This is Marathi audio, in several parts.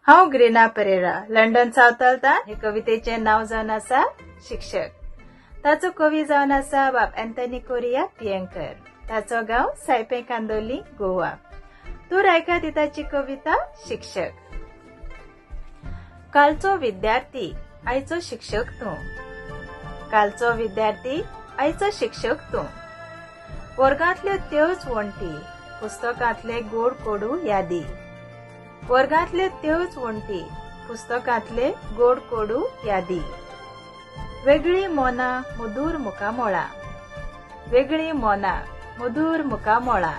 हांव ग्रीना पेरेरा लंडन सावथाल्तान हे कवितेचे नाव जावन आसा शिक्षक. ताचो कवी जावन आसा बाब एंथनी कोरिया पियेंकर. ताचो गांव सायपे कांदोली गोवा. तूर आयकात ताची कविता शिक्षक. कालचो विद्यार्थी आयचो शिक्षक तूं. कालचो विद्यार्थी आयचो शिक्षक तूं. वर्गांतल्यो त्योच वण्टी पुस्तकांतले गोड कोडू यादी. वर्गांतले त्योच वण्टी पुस्तकांतले गोड कोडू यादी. वेगळी मोना मधुर मुखामोळा. वेगळी मोना मधुर मुखामोळा.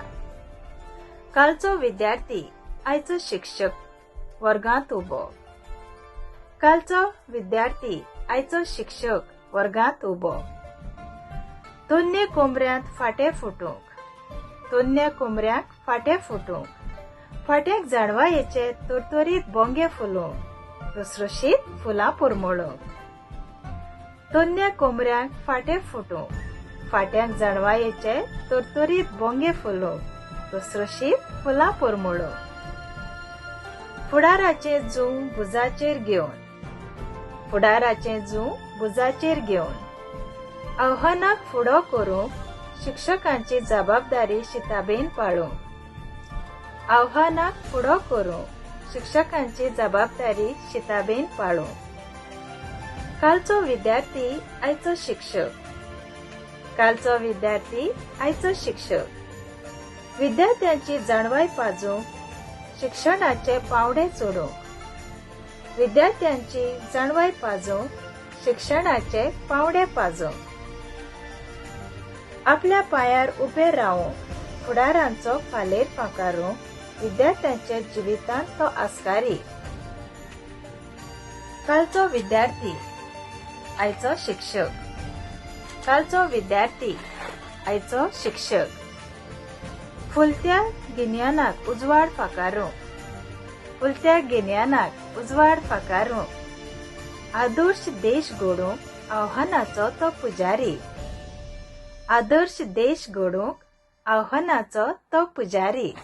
कालचो विद्यार्थी आयचो शिक्षक वर्गांत उबो. कालचो विद्यार्थी आयचो शिक्षक वर्गांत उबो. तोन्ने कोंबऱ्यांत फाटे फुटूंक. तोन्ने कोंबऱ्याक फाटे फुटूंक. फाट्याक झाडवायेचे तोरतोरीत बोंगे फुलोवंक. रुसरुशीत फुलां पुरमळूंक. तोन्ने कोंबऱ्याक फाटे फुटूंक. फाट्याक झाडवायेचे तोरतोरीत बोंगे फुलोवंक. रुसरुशीत फुलां पुरमळूंक. फुडाराचे जूं भुजाचेर घेवन. फुडाराचे जूं भुजाचेर घेवन. आव्हानाक फुडो करूंक शिक्षकांची जबाबदारी शिताबेन पाळूंक. आव्हानाक फुडो करूंक शिक्षकांची जबाबदारी शिताबेन पाळूंक. कालचो विद्यार्थी आयचो शिक्षक. कालचो विद्यार्थी आयचो शिक्षक. विद्यार्थ्यांची जाणवाय पाजूंक शिक्षणाचे पावडे चोडूंक. विद्यार्थ्यांची जाणवाय पाजूंक शिक्षणाचे पावडे पाजूंक. आपल्या पांयार उबे रावूंक फुडारांचो फालेर पाकारूंक विद्यार्थ्यांच्या जिवितांत तो आस्कारी. कालचो विद्यार्थी आयचो शिक्षक. कालचो विद्यार्थी आयचो शिक्षक. फुलत्या गिन्यानाक उजवाड फाकारूंक. फुलत्या गिन्यानाक उजवाड फाकारूंक. आदर्श देश घडोवंक आव्हानाचो तो पुजारी. आदर्श देश घडोवंक आव्हानाचो तो पुजारी.